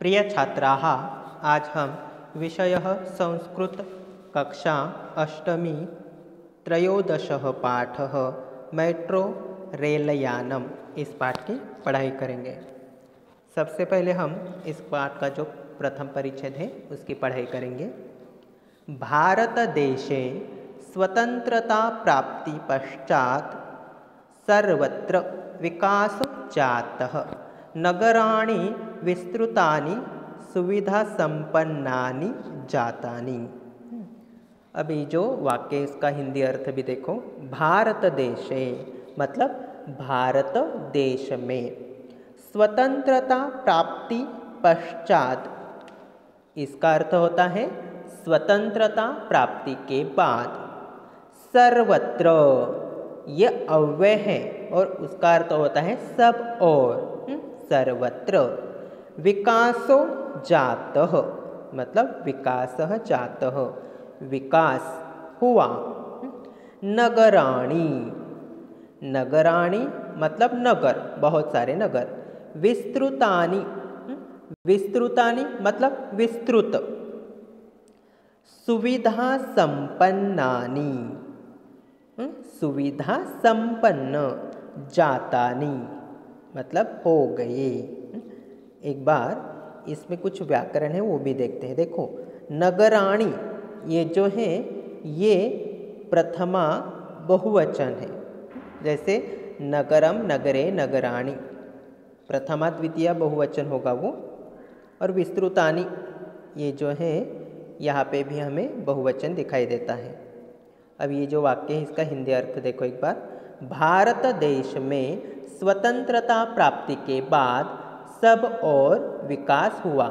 प्रिय छात्राः, आज हम विषयः संस्कृत कक्षा अष्टमी त्रयोदशः पाठः मेट्रो रेलयानम इस पाठ की पढ़ाई करेंगे। सबसे पहले हम इस पाठ का जो प्रथम परिच्छेद है उसकी पढ़ाई करेंगे। भारत देशे स्वतंत्रता प्राप्ति पश्चात सर्वत्र विकास जातः, नगराणि विस्तृतानि सुविधा संपन्नानि जातानि। अभी जो वाक्य इसका हिंदी अर्थ भी देखो। भारत देशे मतलब भारत देश में, स्वतंत्रता प्राप्ति पश्चात इसका अर्थ होता है स्वतंत्रता प्राप्ति के बाद, सर्वत्र ये अव्यय है और उसका अर्थ होता है सब और, सर्वत्र विकासो जातः मतलब विकासः जातः विकास हुआ, नगराणि नगराणि मतलब नगर, बहुत सारे नगर, विस्तृतानि विस्तृतानि मतलब विस्तृत, सुविधा संपन्नानि सुविधा संपन्न, जातानि मतलब हो गए। एक बार इसमें कुछ व्याकरण है वो भी देखते हैं। देखो, नगराणि ये जो है ये प्रथमा बहुवचन है। जैसे नगरम नगरे नगराणि प्रथमा द्वितीय बहुवचन होगा वो, और विस्तृतानि ये जो है यहाँ पे भी हमें बहुवचन दिखाई देता है। अब ये जो वाक्य है इसका हिंदी अर्थ देखो एक बार। भारत देश में स्वतंत्रता प्राप्ति के बाद सब और विकास हुआ,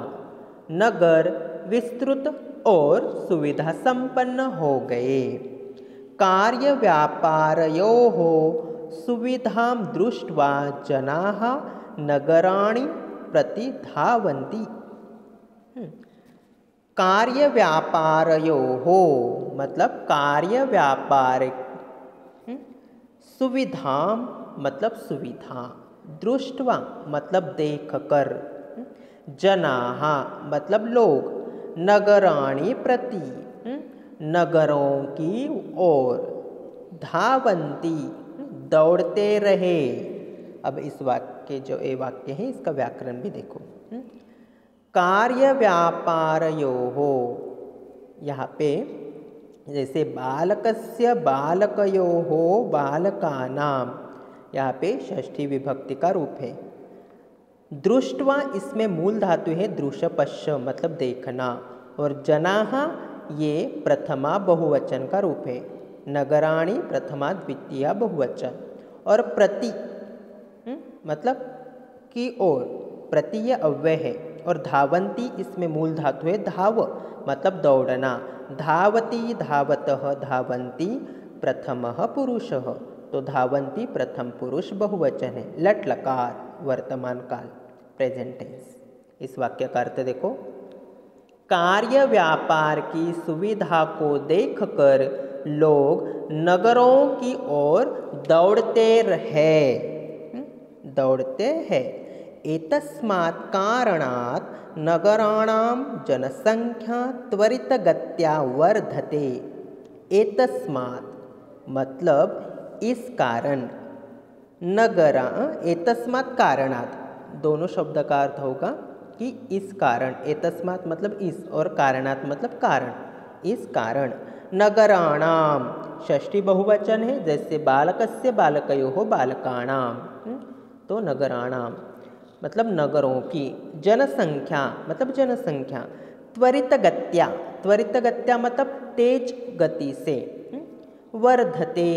नगर विस्तृत और सुविधा संपन्न हो गए, कार्य व्यापारयोः सुविधां दृष्ट्वा जनाः नगराणि प्रति धावन्ति। कार्य व्यापारयोः मतलब कार्य व्यापार, सुविधां मतलब सुविधा, दृष्ट्वा मतलब देख कर, जनाः मतलब लोग, नगराणि प्रति नगरों की ओर, धावन्ति दौड़ते रहे। अब इस वाक्य जो ये वाक्य है इसका व्याकरण भी देखो। कार्य व्यापारयोः यहाँ पे जैसे बालकस्य बालकयोः बालकानां, यहाँ पे षष्ठी विभक्ति का रूप है। दृष्ट्वा इसमें मूल धातु है दृश्यपश्य मतलब देखना, और जनाः ये प्रथमा बहुवचन का रूप है, नगराणि प्रथमा द्वितीय बहुवचन, और प्रति मतलब की ओर, प्रति ये अव्यय है, और धावन्ति इसमें मूल धातु है धाव मतलब दौड़ना, धावति धावतः धावन्ति प्रथमः पुरुषः, तो धावन्ति प्रथम पुरुष बहुवचन है। लट लकार वर्तमान काल प्रेजेंट टेंस। इस वाक्य का अर्थ देखो। कार्य व्यापार की सुविधा को देखकर लोग नगरों की ओर दौड़ते हैं। एतस्मात् कारणात् नगराणां जनसंख्या त्वरितगत्या वर्धते। एतस्मात् मतलब इस कारण, नगरा एतस्मात् कारणात् दोनों शब्द का अर्थ होगा कि इस कारण, एतस्मात् मतलब इस और कारणात् मतलब कारण, इस कारण नगराणाम षष्ठी बहुवचन है, जैसे बालकस्य बालकयोः बालकाणाम, तो नगराणाम मतलब नगरों की, जनसंख्या मतलब जनसंख्या, त्वरितगत्या त्वरितगत्या मतलब तेज गति से, वर्धते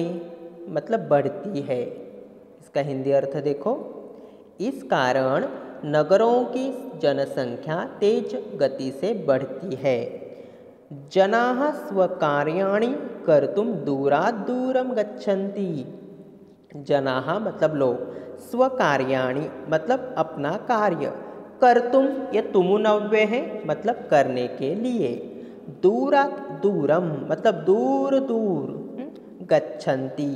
मतलब बढ़ती है। इसका हिंदी अर्थ देखो। इस कारण नगरों की जनसंख्या तेज गति से बढ़ती है। जनाः स्वकार्याणि कर्तुं दूरात् दूरं गच्छन्ति। जनाः मतलब लोग, स्वकार्याणि मतलब अपना कार्य, कर्तुम ये तुमुनव्यय है मतलब करने के लिए, दूरात् दूरम मतलब दूर दूर, गच्छन्ति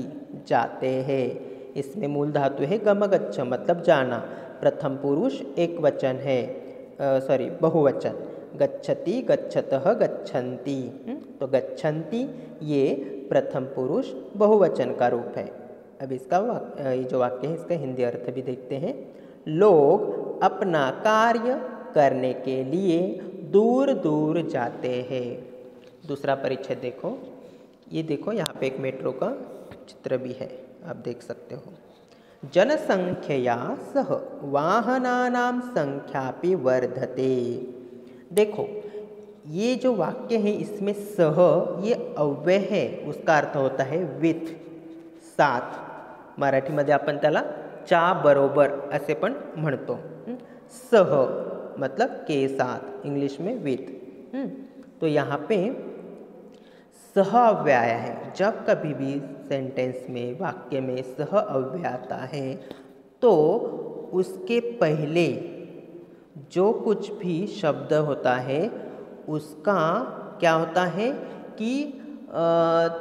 जाते हैं, इसमें मूल धातु है गमगच्छ मतलब जाना, प्रथम पुरुष एक वचन है, बहुवचन, गच्छति, गच्छतः, गच्छन्ति। तो गच्छन्ति ये प्रथम पुरुष बहुवचन का रूप है। अब इसका ये जो वाक्य है इसका हिंदी अर्थ भी देखते हैं। लोग अपना कार्य करने के लिए दूर दूर जाते हैं। दूसरा परिच्छेद देखो, ये देखो यहाँ पे एक मेट्रो का चित्र भी है, आप देख सकते हो। जनसंख्यया सह वाहनानां संख्यापि वर्धते। देखो ये जो वाक्य है इसमें सह ये अव्यय है, उसका अर्थ होता है विथ, साथ। मराठीमध्ये आपण त्याला च्या बरोबर असे पण म्हणतो। सह मतलब के साथ, इंग्लिश में विथ। तो यहाँ पे सह अव्यय आया है। जब कभी भी सेंटेंस में, वाक्य में सह अव्यय आता है तो उसके पहले जो कुछ भी शब्द होता है उसका क्या होता है कि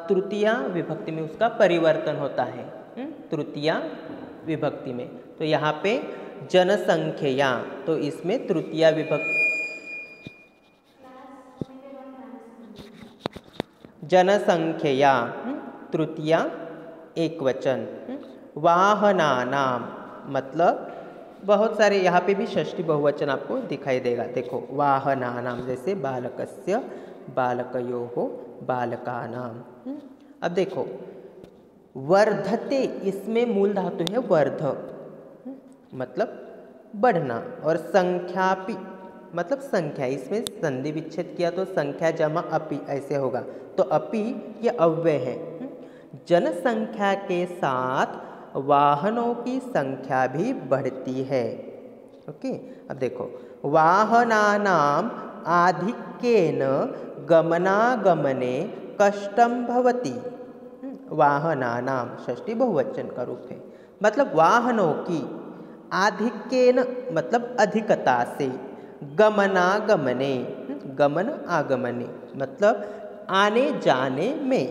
तृतीया विभक्ति में उसका परिवर्तन होता है। तृतीया विभक्ति में, तो यहाँ पे जनसंख्या, तो इसमें तृतीया विभक्ति, जनसंख्यया तृतीया एक वचन। वाहनानाम मतलब बहुत सारे, यहाँ पे भी षष्ठी बहुवचन आपको दिखाई देगा। देखो वाहनानाम, जैसे बालकस्य, बालकयोः, बालकानाम। अब देखो वर्धते, इसमें मूल धातु है वर्ध, मतलब बढ़ना, और संख्यापि मतलब संख्या, इसमें संधि विच्छेद किया तो संख्या जमा अपि ऐसे होगा, तो अपि ये अव्यय है। जनसंख्या के साथ वाहनों की संख्या भी बढ़ती है। ओके, अब देखो वाहनानाम आधिक्येन गमनागमने कष्टं भवति। वाहनानाम षष्ठी बहुवचन का रूप है, मतलब वाहनों की, आधिक्येन मतलब अधिकता से, गमनागमने, गमन आगमने मतलब आने जाने में,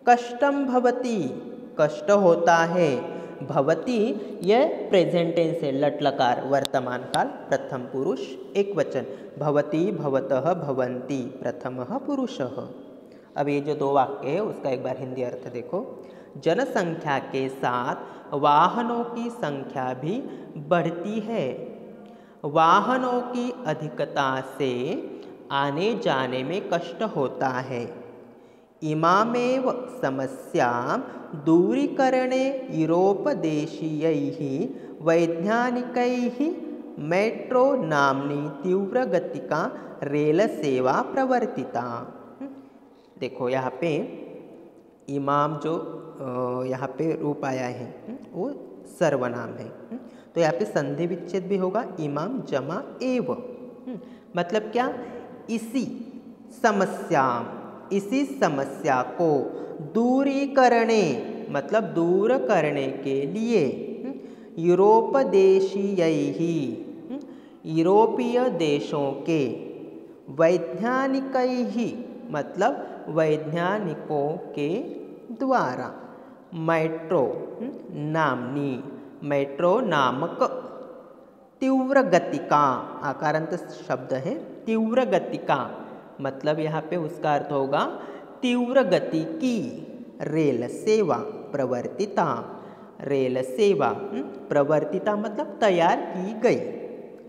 कष्टं भवति कष्ट होता है, भवति यह प्रेजेंट टेंस है, लट लकार वर्तमान काल प्रथम पुरुष एक वचन, भवति भवतः भवन्ति प्रथमः पुरुषः। अब ये जो दो वाक्य है उसका एक बार हिंदी अर्थ देखो। जनसंख्या के साथ वाहनों की संख्या भी बढ़ती है। वाहनों की अधिकता से आने जाने में कष्ट होता है। इमामेव समस्यां दूरीकरणे यूरोपदेशीयैः वैज्ञानिकैः मेट्रो नाम्नी तीव्रगतिका रेल सेवा प्रवर्तिता। देखो यहाँ पे इमाम जो यहाँ पे रूप आया है वो सर्वनाम है, तो यहाँ पे संधि विच्छेद भी होगा, इमाम जमा एव। मतलब क्या, इसी समस्या, इसी समस्या को दूरीकरणे मतलब दूर करने के लिए, यूरोपदेशीयैः यूरोपीय देशों के, वैज्ञानिकैः मतलब वैज्ञानिकों के द्वारा, मेट्रो नामनी, मेट्रो नामक, तीव्र गतिका, आकारांत शब्द है तीव्र गतिका, मतलब यहाँ पे उसका अर्थ होगा तीव्र गति की रेल सेवा प्रवर्तिता। रेल सेवा प्रवर्तिता मतलब तैयार की गई।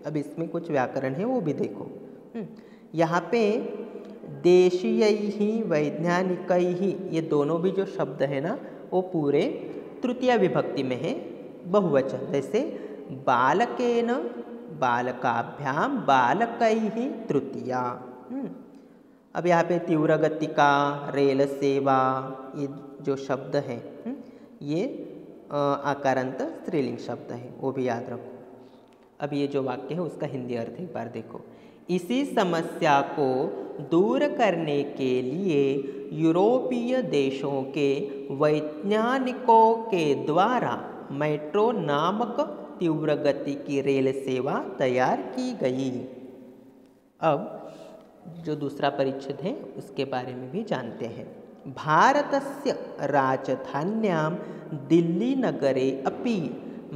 अब इसमें कुछ व्याकरण है वो भी देखो। यहाँ पे देशीयैहि वैज्ञानिकैहि ये दोनों भी जो शब्द है ना वो पूरे तृतीया विभक्ति में है, बहुवचन। जैसे बालकेन, बालकाभ्यां, बालकैः तृतीया। अब यहाँ पे तीव्र गति का, रेल सेवा, ये जो शब्द है ये आकारांत स्त्रीलिंग शब्द है, वो भी याद रखो। अब ये जो वाक्य है उसका हिंदी अर्थ एक बार देखो। इसी समस्या को दूर करने के लिए यूरोपीय देशों के वैज्ञानिकों के द्वारा मेट्रो नामक तीव्र गति की रेल सेवा तैयार की गई। अब जो दूसरा परिच्छेद है उसके बारे में भी जानते हैं। भारतस्य राजधान्यां दिल्ली नगरे अपि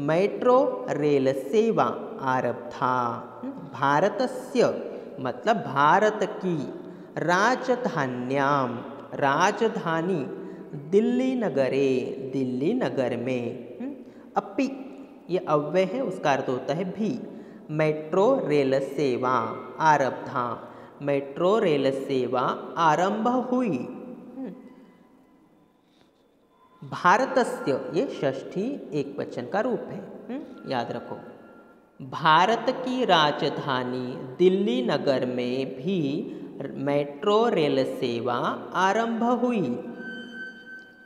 मेट्रो रेल सेवा आरब्धा। भारतस्य मतलब भारत की, राजधान्याम राजधानी, दिल्ली नगरे दिल्ली नगर में, अपि ये अव्यय है, उसका अर्थ होता है भी, मेट्रो रेल सेवा आरब्धा, मेट्रो रेल सेवा आरंभ हुई। भारतस्य ये षष्ठी एक वचन का रूप है, याद रखो। भारत की राजधानी दिल्ली नगर में भी मेट्रो रेल सेवा आरंभ हुई।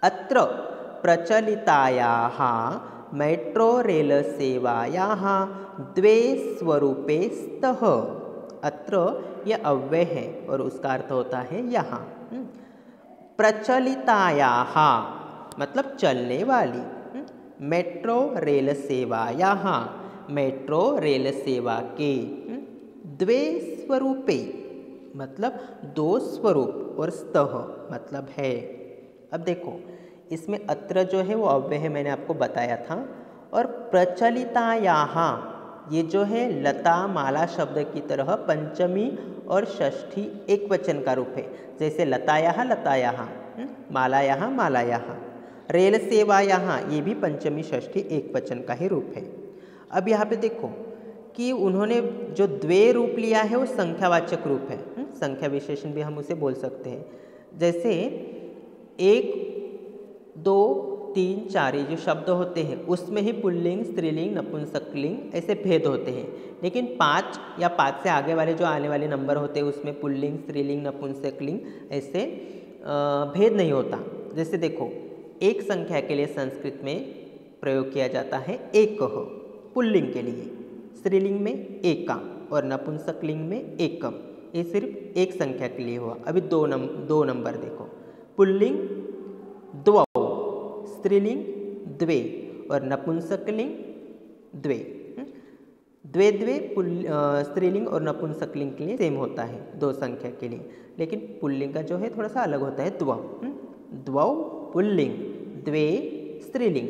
अत्र प्रचलितायाः मेट्रो रेल सेवायाः द्वे स्वरूपे स्तः। अत्र यह अव्यय है और उसका अर्थ होता है यहाँ। प्रचलितायाः मतलब चलने वाली, मेट्रो रेल सेवायाः मेट्रो रेल सेवा के, द्वे स्वरूपे मतलब दो स्वरूप, और स्तः मतलब है। अब देखो इसमें अत्र जो है वो अव्यय है, मैंने आपको बताया था। और प्रचलितायाः ये जो है लता माला शब्द की तरह पंचमी और षष्ठी एक वचन का रूप है। जैसे लतायाः लतायाः, मालायाः मालायाः, रेल सेवायाः ये भी पंचमी षष्ठी एक वचन का ही रूप है। अब यहाँ पे देखो कि उन्होंने जो द्वे रूप लिया है वो संख्यावाचक रूप है, संख्या विशेषण भी हम उसे बोल सकते हैं। जैसे 1 2 3 4 ये जो शब्द होते हैं उसमें ही पुल्लिंग स्त्रीलिंग नपुंसकलिंग ऐसे भेद होते हैं, लेकिन 5 या 5 से आगे वाले जो आने वाले नंबर होते हैं उसमें पुल्लिंग स्त्रीलिंग नपुंसकलिंग ऐसे भेद नहीं होता। जैसे देखो एक संख्या के लिए संस्कृत में प्रयोग किया जाता है एकः, पुल्लिंग के लिए, स्त्रीलिंग में एका और नपुंसकलिंग में एकम। ये सिर्फ एक संख्या के लिए हुआ। अभी दो नंबर देखो, पुल्लिंग द्वौ, स्त्रीलिंग द्वे और नपुंसकलिंग द्वे। द्वे द्वे स्त्रीलिंग और नपुंसकलिंग के लिए सेम होता है दो संख्या के लिए, लेकिन पुल्लिंग का जो है थोड़ा सा अलग होता है। द्वौ द्वौ पुल्लिंग, द्वे स्त्रीलिंग,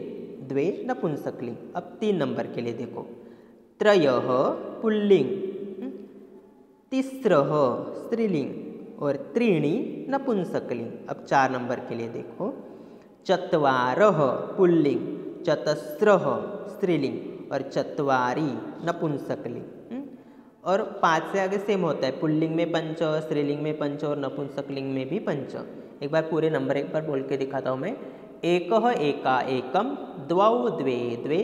द्वे नपुंसकलिंग। अब 3 नंबर के लिए देखो, त्रयः पुल्लिंग, तिस्रः स्त्रीलिंग और त्रीणि नपुंसकलिंग। अब 4 नंबर के लिए देखो, चत्वारः पुल्लिंग, चतस्रः स्त्रीलिंग और चत्वारि नपुंसकलिंग। और 5 से आगे सेम होता है, पुल्लिंग में पंच, स्त्रीलिंग में पंच और नपुंसकलिंग में भी पंच। एक बार पूरे नंबर एक बार बोल के दिखाता हूँ मैं। एकः एका एकम, द्वौ द्वे द्वे,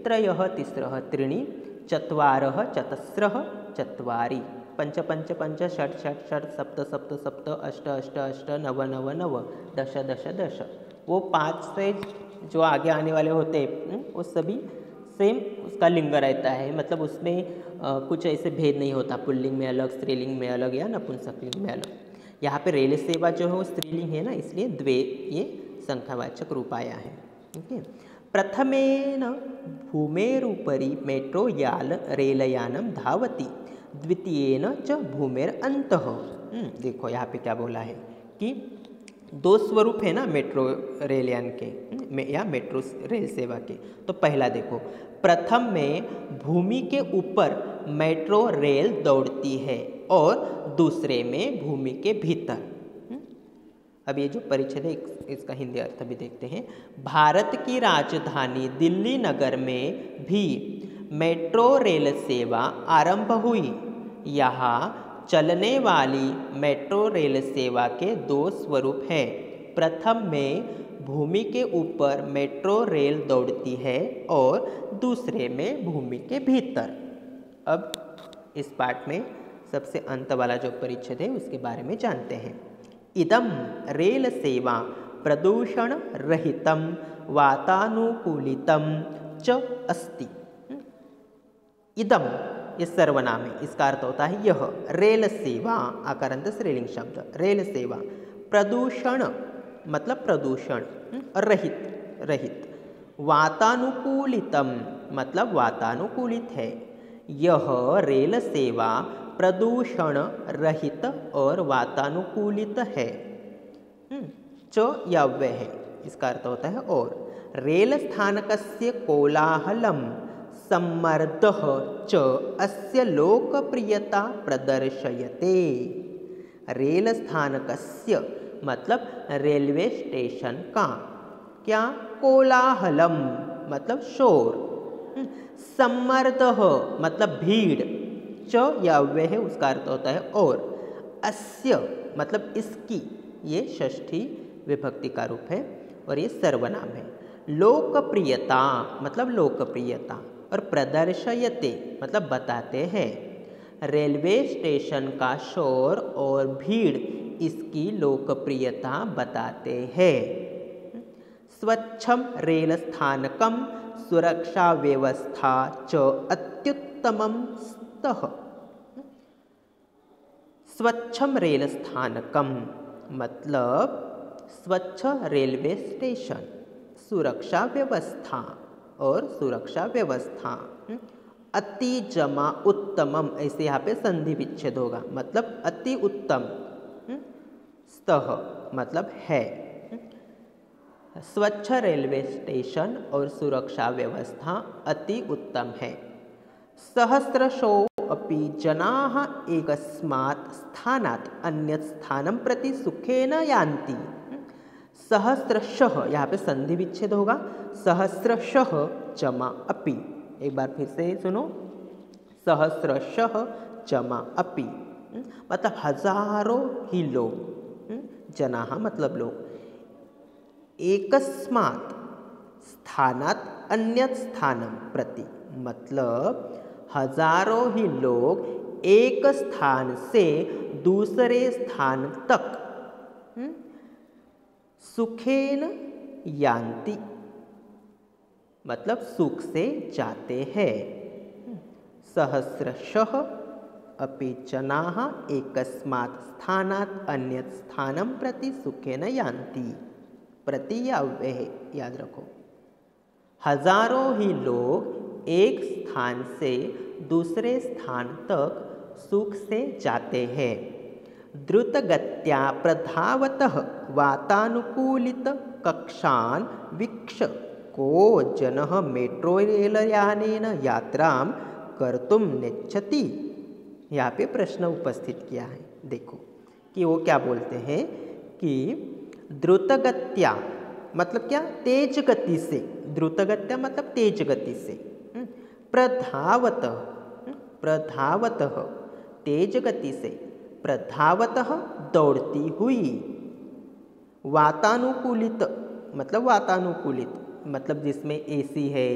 त्रयः तिस्रः त्रीणि, चत्वारः चतस्रः चत्वारि, पंच पंच पंच, षट् षट् षट्, सप्त सप्त सप्त, अष्ट अष्ट अष्ट, नव नव नव, दश दश दश। वो 5 से जो आगे आने वाले होते हैं वो सभी सेम उसका लिंग रहता है, मतलब उसमें कुछ ऐसे भेद नहीं होता, पुल्लिंग में अलग, स्त्रीलिंग में अलग या नपुंसकलिंग में अलग। यहाँ पे रेल सेवा जो है वो स्त्रीलिंग है ना, इसलिए द्वे ये संख्यावाचक रूप आया है। ओके, प्रथमेन भूमेरुपरि मेट्रो रेलयानम धावति, द्वितीयेन च भूमेर अंतः। देखो यहाँ पे क्या बोला है कि 2 स्वरूप है ना मेट्रो रेलयान के या मेट्रो रेल सेवा के। तो पहला देखो, प्रथम में भूमि के ऊपर मेट्रो रेल दौड़ती है और दूसरे में भूमि के भीतर। अब ये जो परिच्छेद है इसका हिंदी अर्थ भी देखते हैं। भारत की राजधानी दिल्ली नगर में भी मेट्रो रेल सेवा आरंभ हुई। यहाँ चलने वाली मेट्रो रेल सेवा के 2 स्वरूप हैं। प्रथम में भूमि के ऊपर मेट्रो रेल दौड़ती है और दूसरे में भूमि के भीतर। अब इस पाठ में सबसे अंत वाला जो परिच्छेद है उसके बारे में जानते हैं। इदम रेल सेवा प्रदूषण रहितम वातानुकूलितम च अस्ति। इदम ये सर्वनाम है, इसका अर्थ होता है यह रेल सेवा, आकारांत स्त्रीलिंग शब्द, रेल सेवा। प्रदूषण मतलब प्रदूषण, रहित, वातानुकूलितम मतलब वातानुकूलित है। यह रेल सेवा प्रदूषण रहित और वातानुकूलित है। च यह अव्यय है, इसका अर्थ होता है और। रेल स्थानकस्य कोलाहलम सम्मर्दः च अस्य लोकप्रियता प्रदर्शयते। रेलस्थानकस्य मतलब रेलवे स्टेशन का क्या कोलाहलम मतलब शोर, सम्मर्दः मतलब भीड़, च या अव्यय है उसका अर्थ होता है और, अस्य मतलब इसकी, ये षष्ठी विभक्ति का रूप है और ये सर्वनाम है। लोकप्रियता मतलब लोकप्रियता और प्रदर्शयते मतलब बताते हैं। रेलवे स्टेशन का शोर और भीड़ इसकी लोकप्रियता बताते हैं। स्वच्छम रेल स्थानकम सुरक्षा व्यवस्था च अत्युत्तमम स्तः। स्वच्छम रेल स्थानकम मतलब स्वच्छ रेलवे स्टेशन, सुरक्षा व्यवस्था और सुरक्षा व्यवस्था। अति जमा उत्तमम ऐसे यहाँ पे संधि विच्छेद होगा मतलब अति उत्तम। स्तः मतलब है। स्वच्छ रेलवे स्टेशन और सुरक्षा व्यवस्था अति उत्तम है। सहस्रशो अपि जनाः एकस्मात् स्थानात् अन्यत् स्थानं प्रति सुखेन यान्ति। सहस्रशः यहाँ पे संधि विच्छेद होगा, सहस्रशः जमा अपि। एक बार फिर से सुनो, सहस्रशः जमा अपि मतलब हजारों ही लोग, जनाः मतलब लोग, एकस्मात् स्थानात् अन्यत् स्थानं प्रति मतलब हजारों ही लोग एक स्थान से दूसरे स्थान तक सुखेन यान्ति मतलब सुख से जाते हैं। सहस्रशः अपि जनाः एकस्मात् स्थानात् अन्यत् स्थानं प्रति सुखेन यान्ति। प्रति या अव्यय है, याद रखो। हजारों ही लोग एक स्थान से दूसरे स्थान तक सुख से जाते हैं। द्रुतगत्या प्रधावतः वातानुकूलित कक्षान् वीक्ष्य को जनः मेट्रो रेलयानेन यात्रां कर्तुं नेच्छति। यहाँ पे प्रश्न उपस्थित किया है, देखो कि वो क्या बोलते हैं कि द्रुतगत्या मतलब क्या, तेज गति से। द्रुतगत्या मतलब तेज गति से। प्रधावतः, प्रधावतः तेज गति से, प्रधावतः दौड़ती हुई। वातानुकूलित मतलब वातानुकूलित मतलब जिसमें एसी है,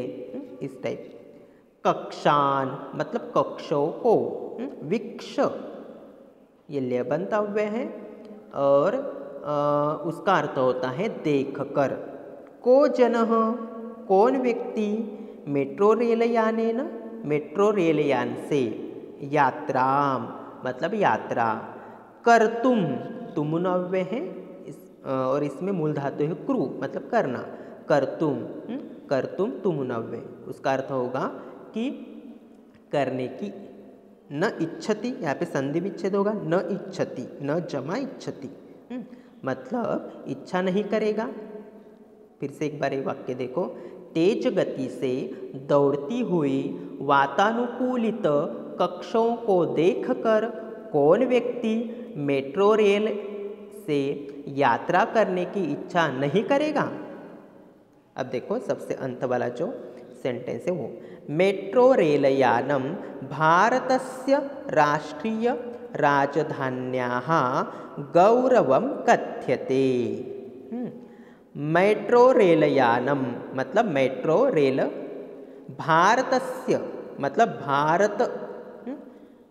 इस टाइप। कक्षान मतलब कक्षों को। वीक्ष ये लेबंत अव्यय है और उसका अर्थ होता है देख कर। को जनः कौन व्यक्ति, मेट्रो रेल यानेन मेट्रो रेल यान से, यात्राम मतलब यात्रा, कर्तुम तुमुन अव्यय है और इसमें मूल धातु है क्रू मतलब करना। कर्तुम कर्तुम तुमुन अव्यय, उसका अर्थ होगा कि करने की। न इच्छति यहाँ पे संधि विच्छेद होगा, न इच्छति, न जमा इच्छति मतलब इच्छा नहीं करेगा। फिर से एक बार एक वाक्य देखो, तेज गति से दौड़ती हुई वातानुकूलित कक्षों को देखकर कौन व्यक्ति मेट्रो रेल से यात्रा करने की इच्छा नहीं करेगा। अब देखो सबसे अंत वाला जो सेंटेंस है वो, मेट्रो रेल यानम भारतस्य राष्ट्रीय राजधान्याः गौरवं कथ्यते। मेट्रो रेल यानम मतलब मेट्रो रेल, भारतस्य मतलब भारत,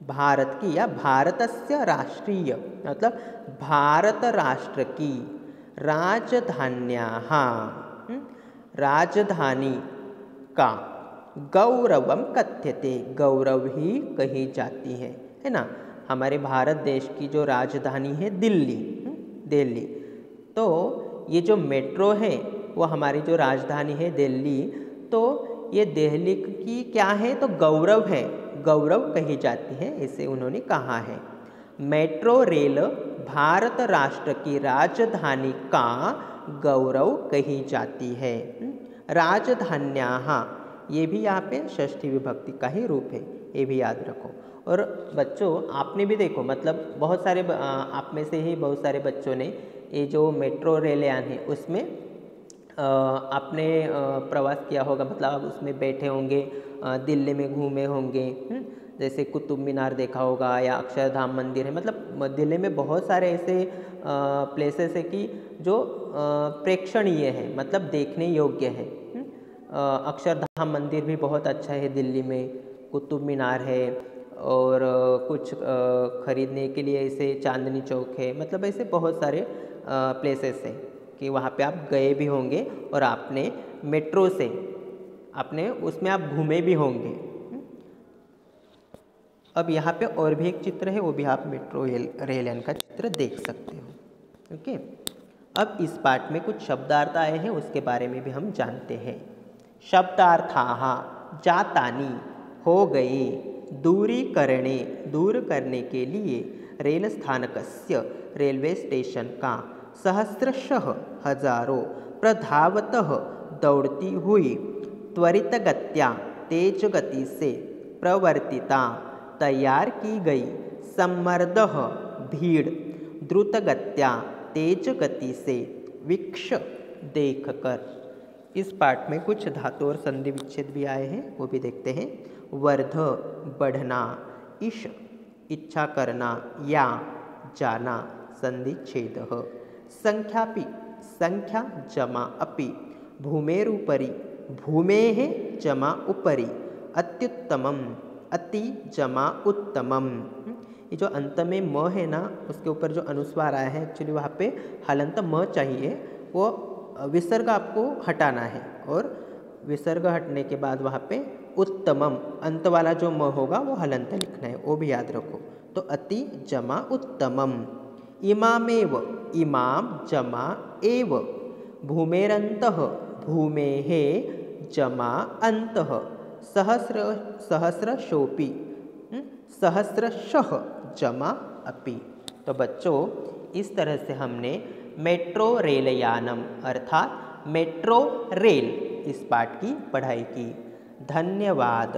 भारत की या भारतस्य राष्ट्रीय मतलब भारत राष्ट्र की, राजधान्याः राजधानी का, गौरवम कथ्यते गौरव ही कही जाती है ना। हमारे भारत देश की जो राजधानी है दिल्ली, दिल्ली, तो ये जो मेट्रो है वो हमारी जो राजधानी है दिल्ली, तो ये दिल्ली की क्या है तो गौरव है, गौरव कही जाती है, इसे उन्होंने कहा है। मेट्रो रेल भारत राष्ट्र की राजधानी का गौरव कही जाती है। राजधान्याः ये भी यहाँ पे षष्ठी विभक्ति का ही रूप है, ये भी याद रखो। और बच्चों आपने भी देखो मतलब बहुत सारे आप में से ही बहुत सारे बच्चों ने ये जो मेट्रो रेल यान है उसमें आपने प्रवास किया होगा, मतलब आप उसमें बैठे होंगे, दिल्ली में घूमे होंगे, जैसे कुतुब मीनार देखा होगा या अक्षरधाम मंदिर है। मतलब दिल्ली में बहुत सारे ऐसे प्लेसेस है कि जो प्रेक्षणीय है, मतलब देखने योग्य है। अक्षरधाम मंदिर भी बहुत अच्छा है दिल्ली में, कुतुब मीनार है, और कुछ खरीदने के लिए ऐसे चांदनी चौक है। मतलब ऐसे बहुत सारे प्लेसेस हैं कि वहाँ पे आप गए भी होंगे और आपने मेट्रो से आपने उसमें आप घूमे भी होंगे। अब यहाँ पे और भी एक चित्र है, वो भी आप मेट्रो रेल लाइन का चित्र देख सकते हो। ओके, अब इस पार्ट में कुछ शब्दार्थ आए हैं, उसके बारे में भी हम जानते हैं। शब्दार्थाः जातानि, हो गए, दूरीकरणे, दूर करने के लिए, रेल स्थानकस्य, रेलवे स्टेशन का, सहस्रशः हजारों, प्रधावतः दौड़ती हुई, त्वरितगत्या तेज गति से, प्रवर्तिता तैयार की गई, सम्मर्दः भीड़, द्रुतगत्या तेज गति से, वीक्ष देखकर। इस पाठ में कुछ धातु और संधि विच्छेद भी आए हैं, वो भी देखते हैं। वर्ध बढ़ना, ईश इच्छा करना या जाना, संधि छेदः। संख्यापि, संख्या जमा अपि, भूमेरुपरि, भूमेः जमा उपरि, अत्युत्तमम, अति जमा उत्तमम। ये जो अंत में म है ना, उसके ऊपर जो अनुस्वार आया है, एक्चुअली वहाँ पे हलंत म चाहिए, वो विसर्ग आपको हटाना है, और विसर्ग हटने के बाद वहाँ पे उत्तमम, अंत वाला जो म होगा वो हलंत लिखना है, वो भी याद रखो। तो अति जमा उत्तमम। इमामेव, इमाम जमा एव, भूमेरन्तः, भूमेः जमा अन्तः, सहस्र सहस्रशोपि, सहस्रशः जमा अपि। तो बच्चों इस तरह से हमने मेट्रो रेल यानम अर्थात मेट्रो रेल इस पाठ की पढ़ाई की। धन्यवाद।